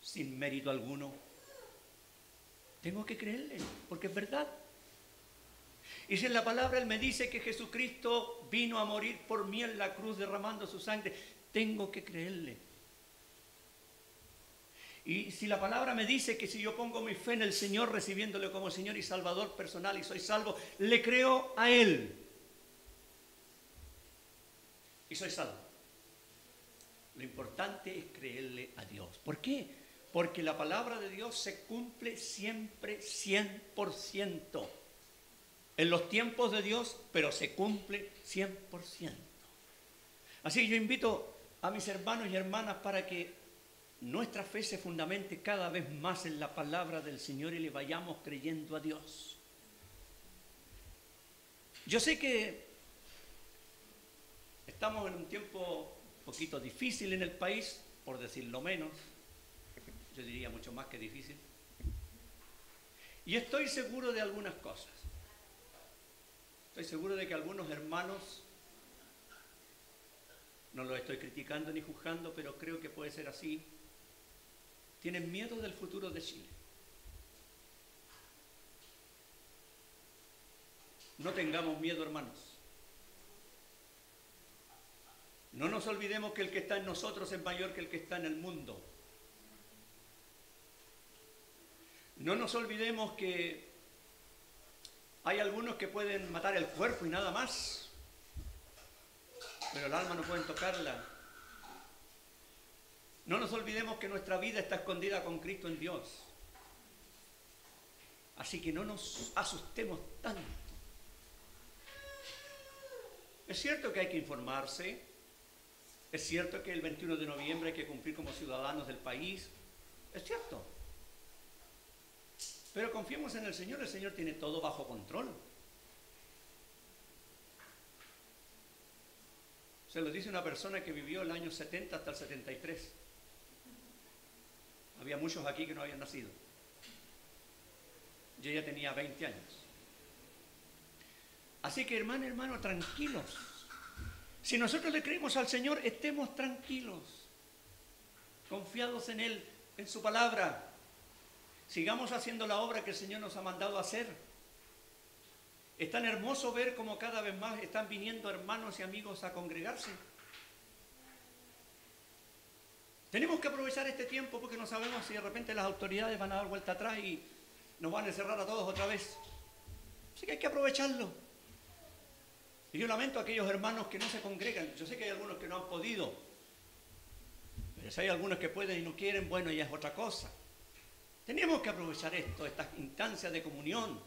sin mérito alguno, tengo que creerle, porque es verdad. Y si en la palabra Él me dice que Jesucristo vino a morir por mí en la cruz derramando su sangre, tengo que creerle. Y si la palabra me dice que si yo pongo mi fe en el Señor, recibiéndole como Señor y Salvador personal y soy salvo, le creo a Él. Y soy salvo. Lo importante es creerle a Dios. ¿Por qué? Porque la palabra de Dios se cumple siempre 100%. En los tiempos de Dios, pero se cumple 100%. Así que yo invito a mis hermanos y hermanas para que nuestra fe se fundamente cada vez más en la palabra del Señor y le vayamos creyendo a Dios. Yo sé que estamos en un tiempo un poquito difícil en el país, por decirlo menos. Yo diría mucho más que difícil. Y estoy seguro de algunas cosas. Estoy seguro de que algunos hermanos, no los estoy criticando ni juzgando, pero creo que puede ser así, tienen miedo del futuro de Chile. No tengamos miedo, hermanos. No nos olvidemos que el que está en nosotros es mayor que el que está en el mundo. No nos olvidemos que hay algunos que pueden matar el cuerpo y nada más, pero el alma no pueden tocarla. No nos olvidemos que nuestra vida está escondida con Cristo en Dios. Así que no nos asustemos tanto. Es cierto que hay que informarse, es cierto que el 21 de noviembre hay que cumplir como ciudadanos del país, es cierto. Pero confiemos en el Señor tiene todo bajo control. Se lo dice una persona que vivió el año 70 hasta el 73. Había muchos aquí que no habían nacido. Yo ya tenía 20 años. Así que hermano, tranquilos. Si nosotros le creemos al Señor, estemos tranquilos, confiados en Él, en su palabra. Sigamos haciendo la obra que el Señor nos ha mandado a hacer. Es tan hermoso ver cómo cada vez más están viniendo hermanos y amigos a congregarse. Tenemos que aprovechar este tiempo porque no sabemos si de repente las autoridades van a dar vuelta atrás y nos van a encerrar a todos otra vez. Así que hay que aprovecharlo. Y yo lamento a aquellos hermanos que no se congregan. Yo sé que hay algunos que no han podido, pero si hay algunos que pueden y no quieren, bueno, ya es otra cosa. Tenemos que aprovechar esto, estas instancias de comunión.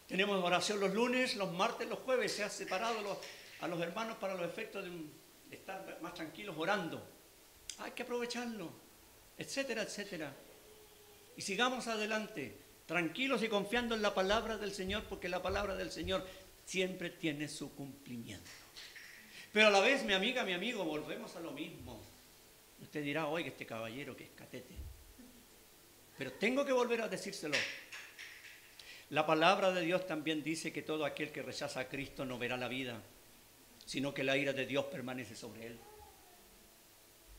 Tenemos oración los lunes, los martes, los jueves. Se ha separado a los hermanos para los efectos de estar más tranquilos orando. Hay que aprovecharlo, etcétera, etcétera. Y sigamos adelante, tranquilos y confiando en la palabra del Señor, porque la palabra del Señor siempre tiene su cumplimiento. Pero a la vez, mi amiga, mi amigo, volvemos a lo mismo. Usted dirá, oiga, este caballero que es catete. Pero tengo que volver a decírselo. La palabra de Dios también dice que todo aquel que rechaza a Cristo no verá la vida, sino que la ira de Dios permanece sobre él.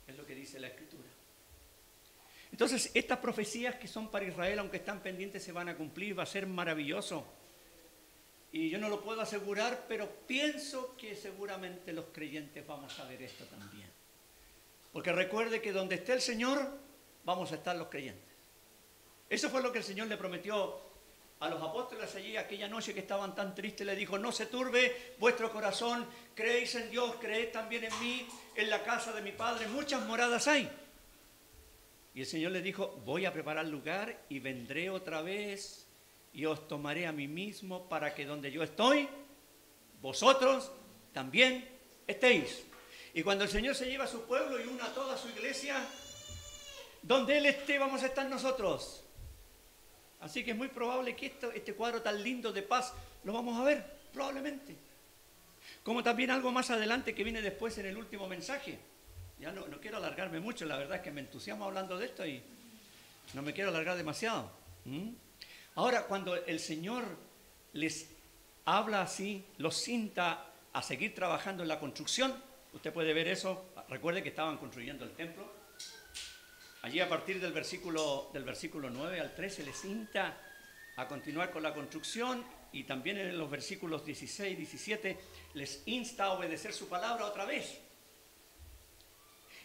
Es lo que dice la Escritura. Entonces, estas profecías que son para Israel, aunque están pendientes, se van a cumplir. Va a ser maravilloso. Y yo no lo puedo asegurar, pero pienso que seguramente los creyentes vamos a ver esto también. Porque recuerde que donde esté el Señor, vamos a estar los creyentes. Eso fue lo que el Señor le prometió a los apóstoles allí aquella noche que estaban tan tristes. Le dijo, no se turbe vuestro corazón, creéis en Dios, creed también en mí, en la casa de mi Padre muchas moradas hay. Y el Señor le dijo, voy a preparar lugar y vendré otra vez y os tomaré a mí mismo para que donde yo estoy, vosotros también estéis. Y cuando el Señor se lleva a su pueblo y una a toda su iglesia, donde Él esté vamos a estar nosotros. Así que es muy probable que este cuadro tan lindo de paz lo vamos a ver, probablemente. Como también algo más adelante que viene después en el último mensaje. Ya no quiero alargarme mucho, la verdad es que me entusiasmo hablando de esto y no me quiero alargar demasiado. Ahora, cuando el Señor les habla así, los cinta a seguir trabajando en la construcción, usted puede ver eso. Recuerde que estaban construyendo el templo. Allí a partir del versículo 9 al 13 les insta a continuar con la construcción, y también en los versículos 16 y 17 les insta a obedecer su palabra otra vez.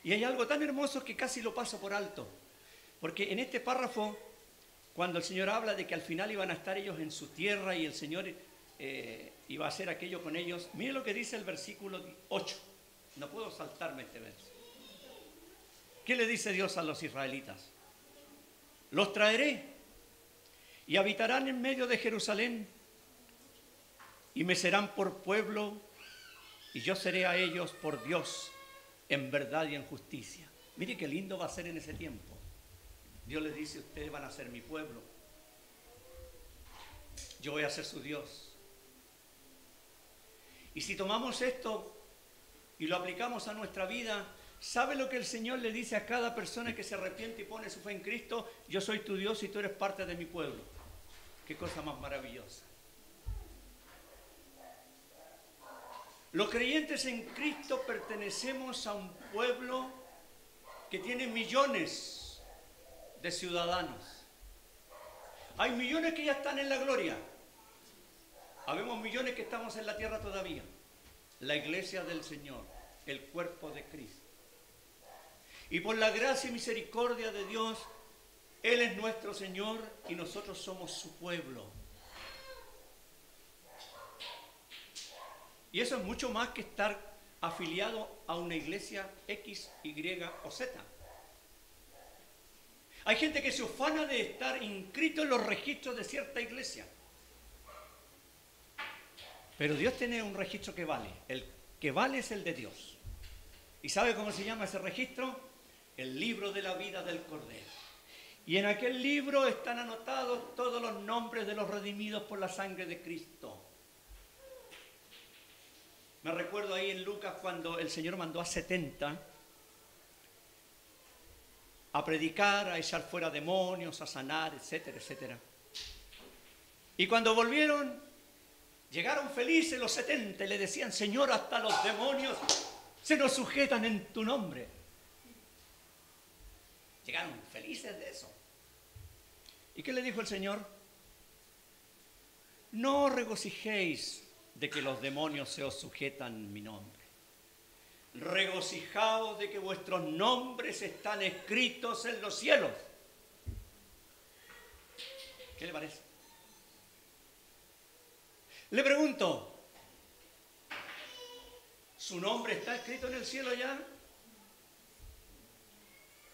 Y hay algo tan hermoso que casi lo paso por alto, porque en este párrafo, cuando el Señor habla de que al final iban a estar ellos en su tierra y el Señor iba a hacer aquello con ellos, mire lo que dice el versículo 8. No puedo saltarme este verso. ¿Qué le dice Dios a los israelitas? Los traeré y habitarán en medio de Jerusalén y me serán por pueblo y yo seré a ellos por Dios en verdad y en justicia. Mire qué lindo va a ser en ese tiempo. Dios les dice, ustedes van a ser mi pueblo. Yo voy a ser su Dios. Y si tomamos esto y lo aplicamos a nuestra vida, ¿sabe lo que el Señor le dice a cada persona que se arrepiente y pone su fe en Cristo? Yo soy tu Dios y tú eres parte de mi pueblo. Qué cosa más maravillosa. Los creyentes en Cristo pertenecemos a un pueblo que tiene millones de ciudadanos. Hay millones que ya están en la gloria. Habemos millones que estamos en la tierra todavía. La iglesia del Señor, el cuerpo de Cristo. Y por la gracia y misericordia de Dios, Él es nuestro Señor y nosotros somos su pueblo. Y eso es mucho más que estar afiliado a una iglesia X, Y o Z. Hay gente que se ufana de estar inscrito en los registros de cierta iglesia. Pero Dios tiene un registro que vale. El que vale es el de Dios. ¿Y sabe cómo se llama ese registro? El libro de la vida del Cordero. Y en aquel libro están anotados todos los nombres de los redimidos por la sangre de Cristo. Me recuerdo ahí en Lucas cuando el Señor mandó a 70 a predicar, a echar fuera demonios, a sanar, etcétera, etcétera. Y cuando volvieron, llegaron felices los 70 y le decían, Señor, hasta los demonios se nos sujetan en tu nombre. Llegaron felices de eso. ¿Y qué le dijo el Señor? No os regocijéis de que los demonios se os sujetan en mi nombre. Regocijaos de que vuestros nombres están escritos en los cielos. ¿Qué le parece? Le pregunto, ¿su nombre está escrito en el cielo ya?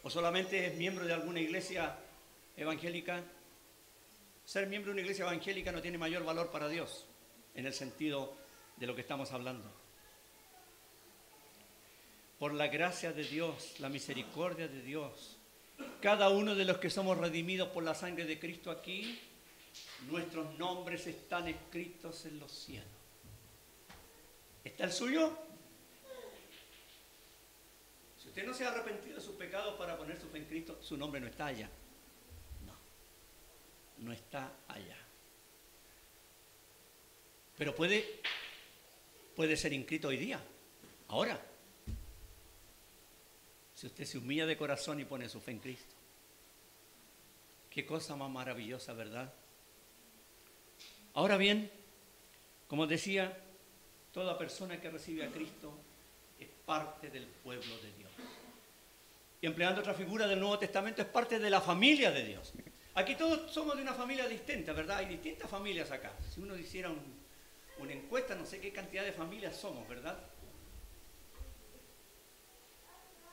¿O solamente es miembro de alguna iglesia evangélica? Ser miembro de una iglesia evangélica no tiene mayor valor para Dios, en el sentido de lo que estamos hablando. Por la gracia de Dios, la misericordia de Dios, cada uno de los que somos redimidos por la sangre de Cristo aquí, nuestros nombres están escritos en los cielos. ¿Está el suyo? Si usted no se ha arrepentido de sus pecados para poner su fe en Cristo, su nombre no está allá. No está allá. Pero puede ser inscrito hoy día, ahora. Si usted se humilla de corazón y pone su fe en Cristo. Qué cosa más maravillosa, ¿verdad? Ahora bien, como decía, toda persona que recibe a Cristo es parte del pueblo de Dios. Y empleando otra figura del Nuevo Testamento, es parte de la familia de Dios. Aquí todos somos de una familia distinta, ¿verdad? Hay distintas familias acá. Si uno hiciera una encuesta, no sé qué cantidad de familias somos, ¿verdad?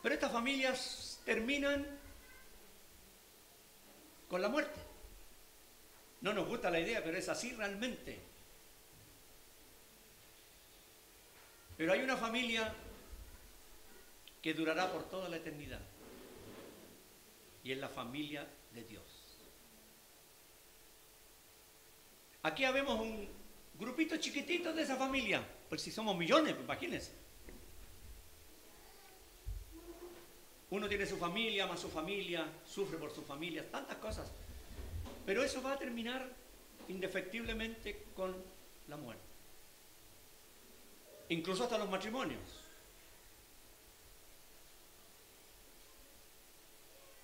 Pero estas familias terminan con la muerte. No nos gusta la idea, pero es así realmente. Pero hay una familia que durará por toda la eternidad. Y es la familia de Dios. Aquí habemos un grupito chiquitito de esa familia. Pues si somos millones, pues imagínense. Uno tiene su familia, ama a su familia, sufre por su familia, tantas cosas. Pero eso va a terminar indefectiblemente con la muerte. Incluso hasta los matrimonios.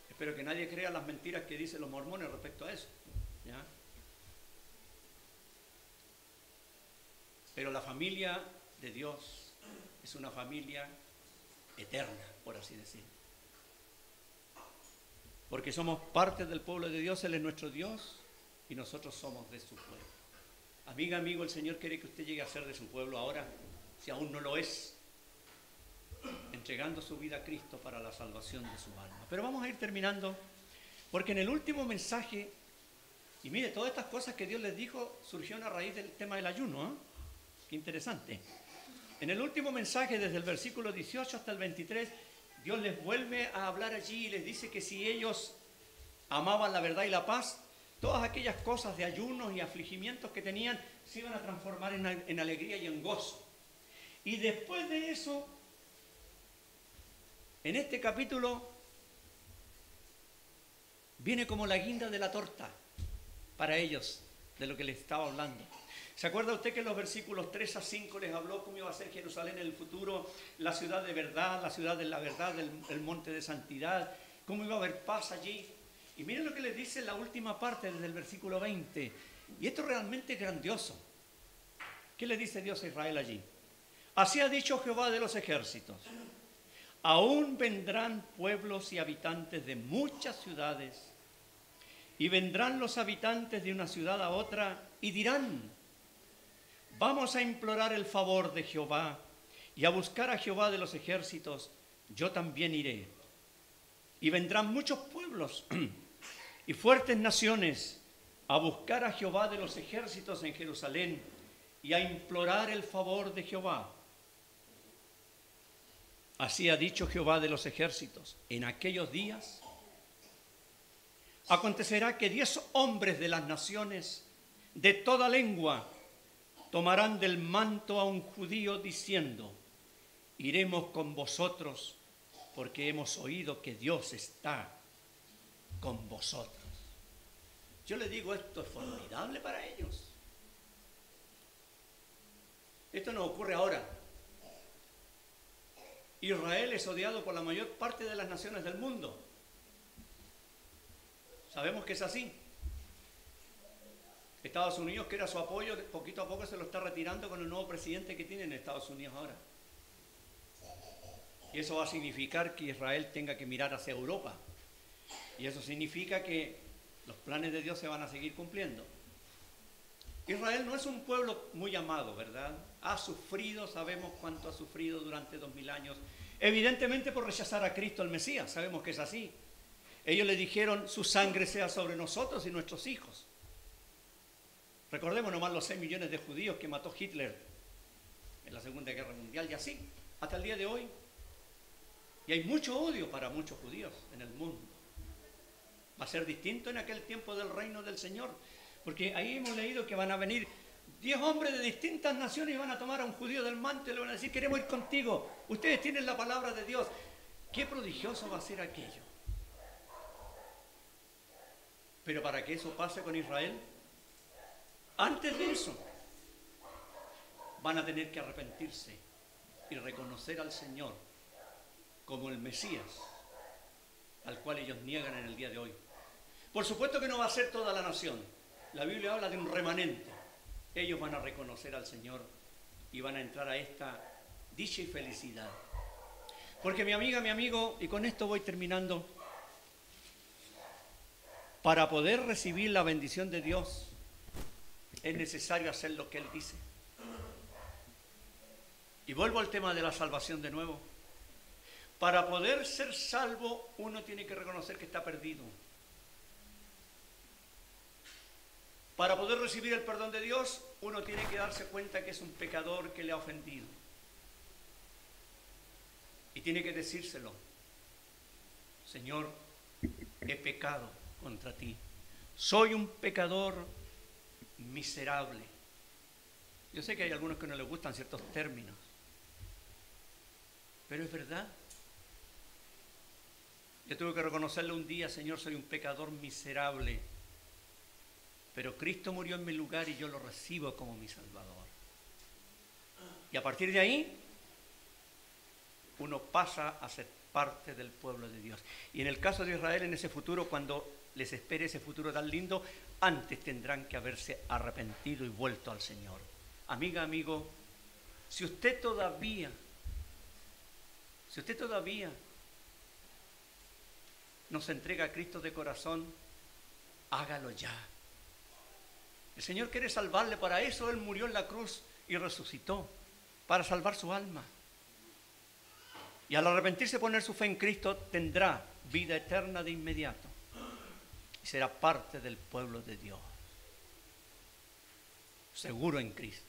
Espero que nadie crea las mentiras que dicen los mormones respecto a eso. ¿Ya? Pero la familia de Dios es una familia eterna, por así decirlo. Porque somos parte del pueblo de Dios, Él es nuestro Dios y nosotros somos de su pueblo. Amiga, amigo, el Señor quiere que usted llegue a ser de su pueblo ahora, si aún no lo es. entregando su vida a Cristo para la salvación de su alma. Pero vamos a ir terminando, porque en el último mensaje, y mire, todas estas cosas que Dios les dijo surgieron a raíz del tema del ayuno, ¿eh? Qué interesante. En el último mensaje, desde el versículo 18 hasta el 23, Dios les vuelve a hablar allí y les dice que si ellos amaban la verdad y la paz, todas aquellas cosas de ayunos y afligimientos que tenían se iban a transformar en alegría y en gozo. Y después de eso, en este capítulo, viene como la guinda de la torta para ellos, de lo que les estaba hablando. ¿Se acuerda usted que en los versículos 3 a 5 les habló cómo iba a ser Jerusalén en el futuro, la ciudad de verdad, la ciudad de la verdad, el monte de santidad, cómo iba a haber paz allí? Y miren lo que les dice en la última parte desde el versículo 20. Y esto realmente es grandioso. ¿Qué le dice Dios a Israel allí? Así ha dicho Jehová de los ejércitos: aún vendrán pueblos y habitantes de muchas ciudades, y vendrán los habitantes de una ciudad a otra y dirán: vamos a implorar el favor de Jehová y a buscar a Jehová de los ejércitos, yo también iré. Y vendrán muchos pueblos y fuertes naciones a buscar a Jehová de los ejércitos en Jerusalén y a implorar el favor de Jehová. Así ha dicho Jehová de los ejércitos: en aquellos días acontecerá que 10 hombres de las naciones de toda lengua tomarán del manto a un judío diciendo: iremos con vosotros porque hemos oído que Dios está con vosotros. Yo les digo, esto es formidable para ellos. Esto no ocurre ahora. Israel es odiado por la mayor parte de las naciones del mundo. Sabemos que es así. Estados Unidos, que era su apoyo, poquito a poco se lo está retirando con el nuevo presidente que tiene en Estados Unidos ahora. Y eso va a significar que Israel tenga que mirar hacia Europa. Y eso significa que los planes de Dios se van a seguir cumpliendo. Israel no es un pueblo muy amado, ¿verdad? Ha sufrido, sabemos cuánto ha sufrido durante 2000 años. Evidentemente por rechazar a Cristo el Mesías, sabemos que es así. Ellos le dijeron: su sangre sea sobre nosotros y nuestros hijos. Recordemos nomás los 6 millones de judíos que mató Hitler en la Segunda Guerra Mundial, y así, hasta el día de hoy. Y hay mucho odio para muchos judíos en el mundo. Va a ser distinto en aquel tiempo del reino del Señor, porque ahí hemos leído que van a venir 10 hombres de distintas naciones y van a tomar a un judío del manto y le van a decir: queremos ir contigo, ustedes tienen la palabra de Dios. Qué prodigioso va a ser aquello. Pero para que eso pase con Israel, antes de eso, van a tener que arrepentirse y reconocer al Señor como el Mesías, al cual ellos niegan en el día de hoy. Por supuesto que no va a ser toda la nación. La Biblia habla de un remanente. Ellos van a reconocer al Señor y van a entrar a esta dicha y felicidad. Porque mi amiga, mi amigo, y con esto voy terminando, para poder recibir la bendición de Dios es necesario hacer lo que Él dice. Y vuelvo al tema de la salvación de nuevo. Para poder ser salvo, uno tiene que reconocer que está perdido. Para poder recibir el perdón de Dios, uno tiene que darse cuenta que es un pecador que le ha ofendido. Y tiene que decírselo: Señor, he pecado contra ti. Soy un pecador miserable. Yo sé que hay algunos que no les gustan ciertos términos, pero es verdad. Yo tuve que reconocerle un día: Señor, soy un pecador miserable, pero Cristo murió en mi lugar y yo lo recibo como mi Salvador. Y a partir de ahí, uno pasa a ser parte del pueblo de Dios. Y en el caso de Israel, en ese futuro, cuando les espere ese futuro tan lindo, antes tendrán que haberse arrepentido y vuelto al Señor. Amiga, amigo, si usted todavía no se entrega a Cristo de corazón, hágalo ya. El Señor quiere salvarle. Para eso Él murió en la cruz y resucitó, para salvar su alma. Y al arrepentirse y poner su fe en Cristo, tendrá vida eterna de inmediato. Y será parte del pueblo de Dios. Seguro en Cristo.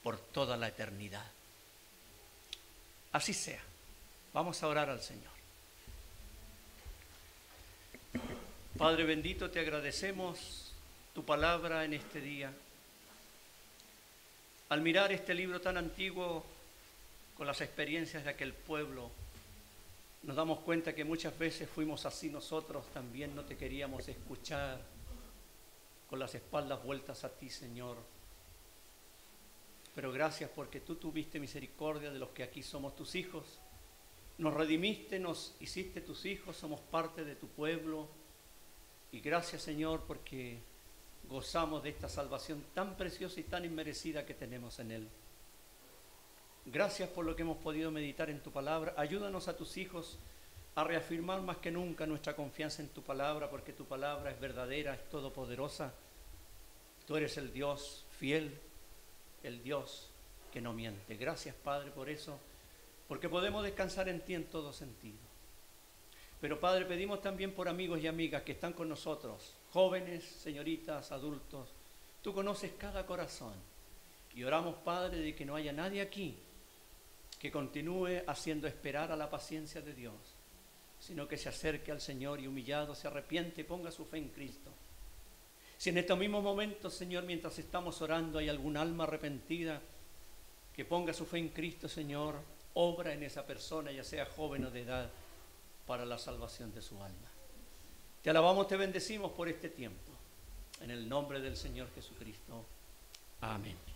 Por toda la eternidad. Así sea. Vamos a orar al Señor. Padre bendito, te agradecemos tu palabra en este día. Al mirar este libro tan antiguo con las experiencias de aquel pueblo, nos damos cuenta que muchas veces fuimos así nosotros, también no te queríamos escuchar, con las espaldas vueltas a ti, Señor. Pero gracias porque tú tuviste misericordia de los que aquí somos tus hijos. Nos redimiste, nos hiciste tus hijos, somos parte de tu pueblo. Y gracias, Señor, porque gozamos de esta salvación tan preciosa y tan inmerecida que tenemos en Él. Gracias por lo que hemos podido meditar en tu palabra. Ayúdanos a tus hijos a reafirmar más que nunca nuestra confianza en tu palabra, porque tu palabra es verdadera, es todopoderosa. Tú eres el Dios fiel, el Dios que no miente. Gracias, Padre, por eso, porque podemos descansar en ti en todo sentido. Pero, Padre, pedimos también por amigos y amigas que están con nosotros, jóvenes, señoritas, adultos. Tú conoces cada corazón. Y oramos, Padre, de que no haya nadie aquí que continúe haciendo esperar a la paciencia de Dios, sino que se acerque al Señor y humillado se arrepiente y ponga su fe en Cristo. Si en estos mismos momentos, Señor, mientras estamos orando, hay algún alma arrepentida, que ponga su fe en Cristo, Señor, obra en esa persona, ya sea joven o de edad, para la salvación de su alma. Te alabamos, te bendecimos por este tiempo. En el nombre del Señor Jesucristo. Amén.